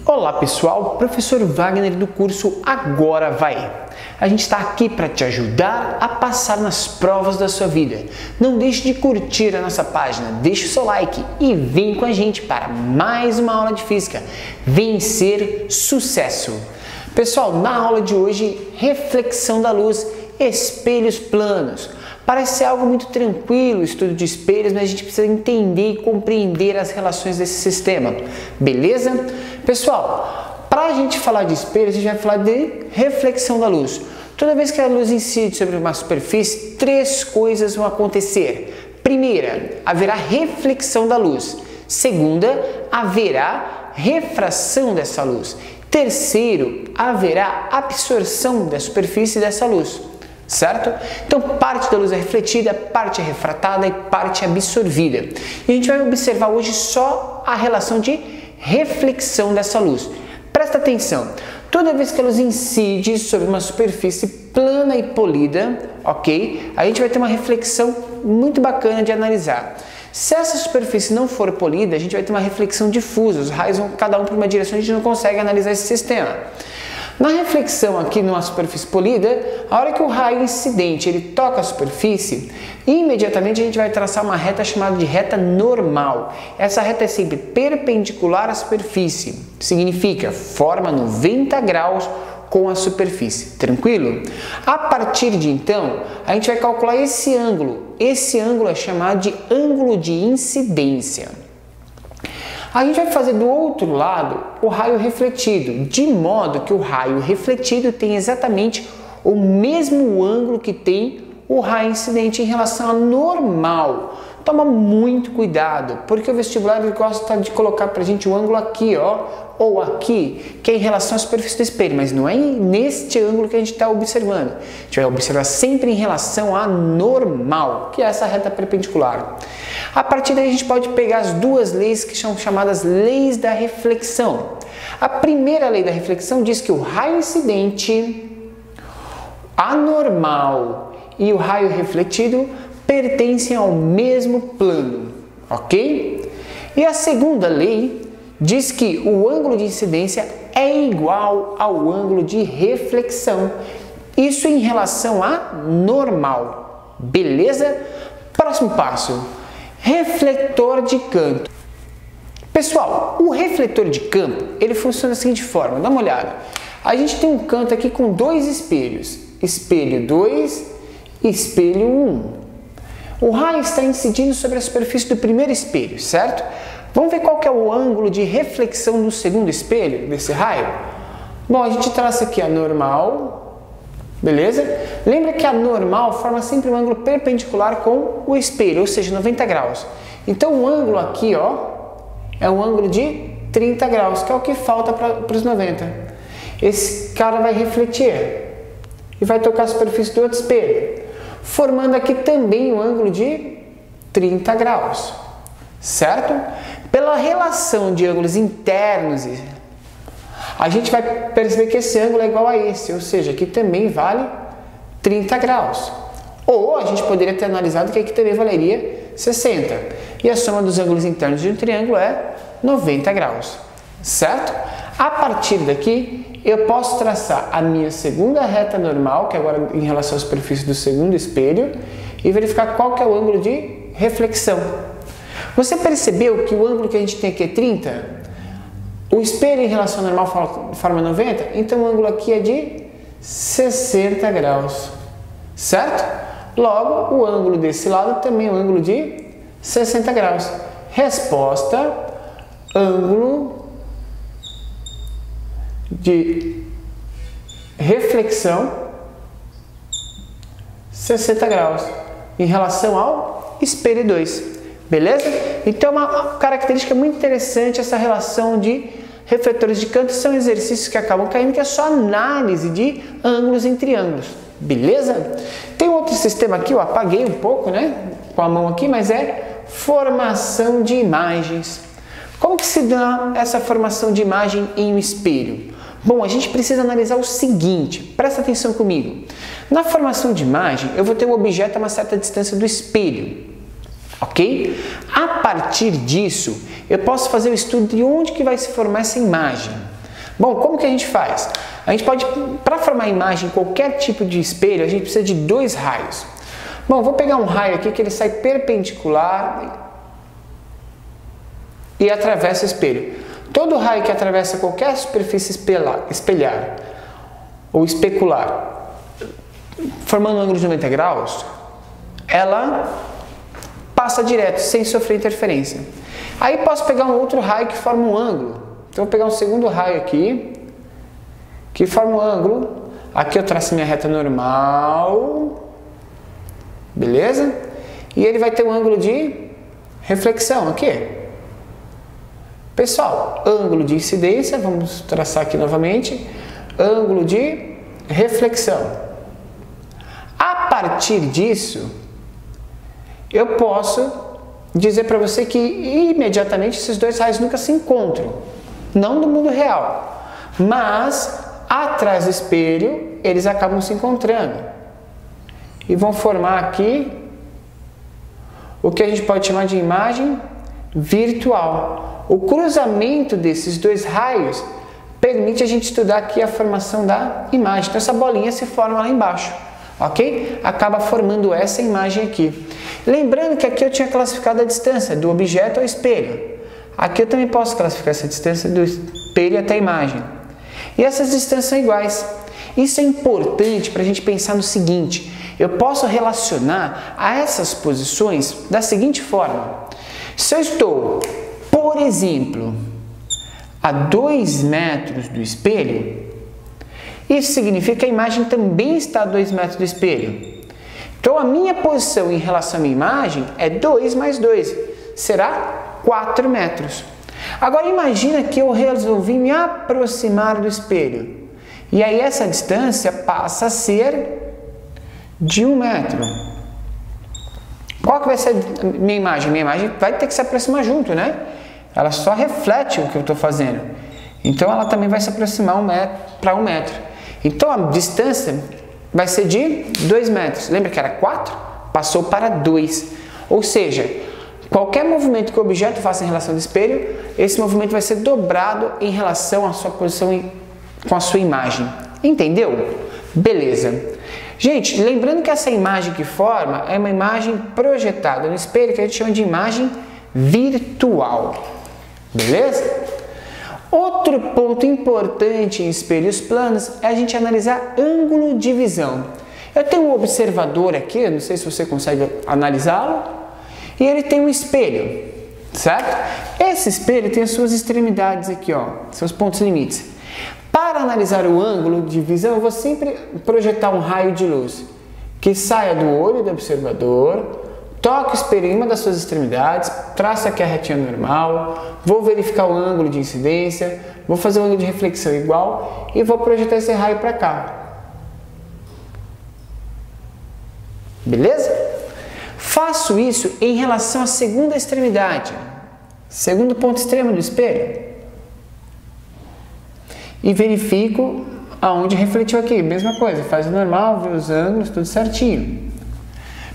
Olá pessoal, professor Wagner do curso Agora Vai. A gente está aqui para te ajudar a passar nas provas da sua vida. Não deixe de curtir a nossa página, deixe o seu like e vem com a gente para mais uma aula de física. Vencer sucesso! Pessoal, na aula de hoje, reflexão da luz, espelhos planos. Parece ser algo muito tranquilo o estudo de espelhos, mas a gente precisa entender e compreender as relações desse sistema, beleza? Pessoal, para a gente falar de espelhos, a gente vai falar de reflexão da luz. Toda vez que a luz incide sobre uma superfície, três coisas vão acontecer. Primeira, haverá reflexão da luz. Segunda, haverá refração dessa luz. Terceiro, haverá absorção da superfície dessa luz. Certo? Então, parte da luz é refletida, parte é refratada e parte é absorvida. E a gente vai observar hoje só a relação de reflexão dessa luz. Presta atenção, toda vez que a luz incide sobre uma superfície plana e polida, ok? A gente vai ter uma reflexão muito bacana de analisar. Se essa superfície não for polida, a gente vai ter uma reflexão difusa, os raios vão cada um para uma direção, a gente não consegue analisar esse sistema. Na reflexão aqui numa superfície polida, a hora que o raio incidente ele toca a superfície, imediatamente a gente vai traçar uma reta chamada de reta normal. Essa reta é sempre perpendicular à superfície, significa forma 90 graus com a superfície, tranquilo? A partir de então, a gente vai calcular esse ângulo é chamado de ângulo de incidência. A gente vai fazer do outro lado o raio refletido, de modo que o raio refletido tem exatamente o mesmo ângulo que tem o raio incidente em relação ao normal. Toma muito cuidado, porque o vestibular ele gosta de colocar pra gente o ângulo aqui, ó, ou aqui, que é em relação à superfície do espelho, mas não é neste ângulo que a gente está observando. A gente vai observar sempre em relação a normal, que é essa reta perpendicular. A partir daí a gente pode pegar as duas leis que são chamadas leis da reflexão. A primeira lei da reflexão diz que o raio incidente, anormal e o raio refletido pertencem ao mesmo plano, ok? E a segunda lei diz que o ângulo de incidência é igual ao ângulo de reflexão. Isso em relação a normal, beleza? Próximo passo, refletor de campo. Pessoal, o refletor de campo, ele funciona da seguinte forma, dá uma olhada. A gente tem um canto aqui com dois espelhos, espelho 2 e espelho 1. O raio está incidindo sobre a superfície do primeiro espelho, certo? Vamos ver qual que é o ângulo de reflexão do segundo espelho, desse raio? Bom, a gente traça aqui a normal, beleza? Lembra que a normal forma sempre um ângulo perpendicular com o espelho, ou seja, 90 graus. Então o ângulo aqui, ó, é um ângulo de 30 graus, que é o que falta para os 90. Esse cara vai refletir e vai tocar a superfície do outro espelho, formando aqui também um ângulo de 30 graus, certo? Pela relação de ângulos internos, a gente vai perceber que esse ângulo é igual a esse, ou seja, aqui também vale 30 graus. Ou a gente poderia ter analisado que aqui também valeria 60. E a soma dos ângulos internos de um triângulo é 90 graus, certo? A partir daqui, eu posso traçar a minha segunda reta normal, que agora em relação à superfície do segundo espelho, e verificar qual que é o ângulo de reflexão. Você percebeu que o ângulo que a gente tem aqui é 30? O espelho em relação ao normal forma 90? Então o ângulo aqui é de 60 graus, certo? Logo, o ângulo desse lado também é um ângulo de 60 graus. Resposta, ângulo de reflexão 60 graus em relação ao espelho 2, beleza? Então é uma característica muito interessante essa relação de refletores de canto, são exercícios que acabam caindo, que é só análise de ângulos em triângulos, beleza? Tem outro sistema aqui, eu apaguei um pouco, né, com a mão aqui, mas é formação de imagens. Como que se dá essa formação de imagem em um espelho? Bom, a gente precisa analisar o seguinte, presta atenção comigo. Na formação de imagem, eu vou ter um objeto a uma certa distância do espelho, ok? A partir disso, eu posso fazer o estudo de onde que vai se formar essa imagem. Bom, como que a gente faz? A gente pode, para formar a imagem em qualquer tipo de espelho, a gente precisa de dois raios. Bom, vou pegar um raio aqui que ele sai perpendicular e atravessa o espelho. Todo raio que atravessa qualquer superfície espelhar ou especular, formando um ângulo de 90 graus, ela passa direto, sem sofrer interferência. Aí posso pegar um outro raio que forma um ângulo. Então vou pegar um segundo raio aqui, que forma um ângulo. Aqui eu traço minha reta normal, beleza? E ele vai ter um ângulo de reflexão aqui. Pessoal, ângulo de incidência, vamos traçar aqui novamente, ângulo de reflexão. A partir disso, eu posso dizer para você que imediatamente esses dois raios nunca se encontram, não no mundo real, mas atrás do espelho eles acabam se encontrando e vão formar aqui o que a gente pode chamar de imagem virtual. O cruzamento desses dois raios permite a gente estudar aqui a formação da imagem. Então essa bolinha se forma lá embaixo, ok? Acaba formando essa imagem aqui. Lembrando que aqui eu tinha classificado a distância do objeto ao espelho. Aqui eu também posso classificar essa distância do espelho até a imagem. E essas distâncias são iguais. Isso é importante para a gente pensar no seguinte: eu posso relacionar a essas posições da seguinte forma. Se eu estou, por exemplo, a 2 metros do espelho, isso significa que a imagem também está a 2 metros do espelho. Então a minha posição em relação à minha imagem é 2 mais 2, será 4 metros. Agora imagina que eu resolvi me aproximar do espelho. E aí essa distância passa a ser de 1 metro. Qual que vai ser a minha imagem? Minha imagem vai ter que se aproximar junto, né? Ela só reflete o que eu estou fazendo. Então ela também vai se aproximar para 1 metro. Então a distância vai ser de 2 metros. Lembra que era 4? Passou para 2. Ou seja, qualquer movimento que o objeto faça em relação ao espelho, esse movimento vai ser dobrado em relação à sua posição com a sua imagem. Entendeu? Beleza. Gente, lembrando que essa imagem que forma é uma imagem projetada no espelho, que a gente chama de imagem virtual. Beleza? Outro ponto importante em espelhos planos é a gente analisar ângulo de visão. Eu tenho um observador aqui, não sei se você consegue analisá-lo, e ele tem um espelho, certo? Esse espelho tem as suas extremidades aqui, ó, seus pontos limites. Para analisar o ângulo de visão, eu vou sempre projetar um raio de luz que saia do olho do observador, toque o espelho em uma das suas extremidades, traço aqui a retinha normal, vou verificar o ângulo de incidência, vou fazer o ângulo de reflexão igual e vou projetar esse raio para cá. Beleza? Faço isso em relação à segunda extremidade, segundo ponto extremo do espelho. E verifico aonde refletiu aqui, mesma coisa, faz o normal, vê os ângulos, tudo certinho.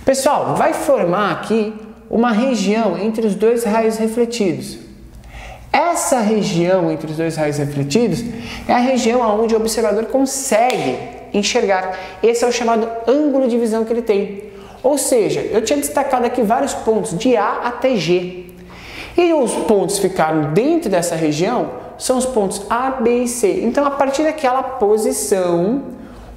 Pessoal, vai formar aqui uma região entre os dois raios refletidos. Essa região entre os dois raios refletidos é a região onde o observador consegue enxergar. Esse é o chamado ângulo de visão que ele tem. Ou seja, eu tinha destacado aqui vários pontos, de A até G. E os pontos que ficaram dentro dessa região são os pontos A, B e C. Então, a partir daquela posição,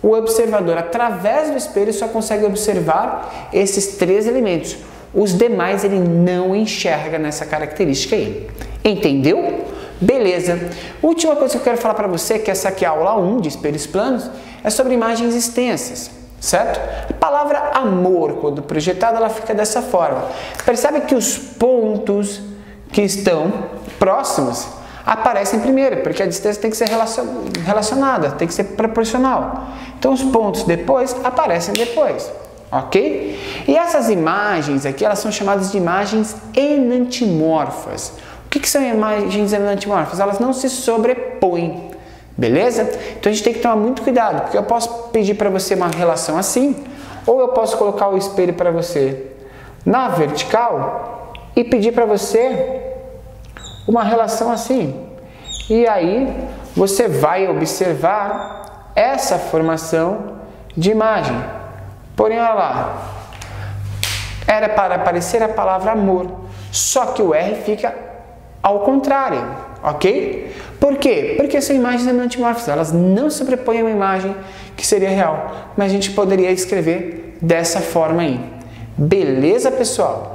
o observador, através do espelho, só consegue observar esses 3 elementos. Os demais ele não enxerga nessa característica aí. Entendeu? Beleza. Última coisa que eu quero falar para você, que essa aqui é a aula 1 de espelhos planos, é sobre imagens extensas, certo? A palavra amor, quando projetada, ela fica dessa forma. Percebe que os pontos que estão próximos aparecem primeiro, porque a distância tem que ser relacionada, tem que ser proporcional. Então os pontos depois aparecem depois, ok? E essas imagens aqui, elas são chamadas de imagens enantimorfas. O que são imagens enantimorfas? Elas não se sobrepõem, beleza? Então a gente tem que tomar muito cuidado, porque eu posso pedir para você uma relação assim, ou eu posso colocar o espelho para você na vertical e pedir para você uma relação assim. E aí você vai observar essa formação de imagem. Porém, olha lá, era para aparecer a palavra amor, só que o R fica ao contrário, ok? Por quê? Porque são imagens antimórficas, elas não sobrepõem uma imagem que seria real, mas a gente poderia escrever dessa forma aí. Beleza, pessoal?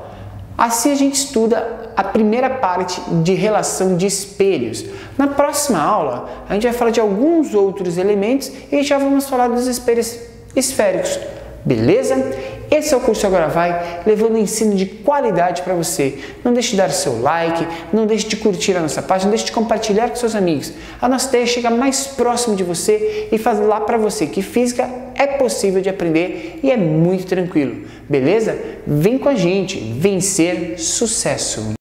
Assim a gente estuda a primeira parte de relação de espelhos. Na próxima aula, a gente vai falar de alguns outros elementos e já vamos falar dos espelhos esféricos. Beleza? Esse é o curso Agora Vai, levando ensino de qualidade para você. Não deixe de dar seu like, não deixe de curtir a nossa página, não deixe de compartilhar com seus amigos. A nossa ideia é chegar mais próximo de você e fazer lá para você que física é possível de aprender e é muito tranquilo. Beleza? Vem com a gente, vencer sucesso!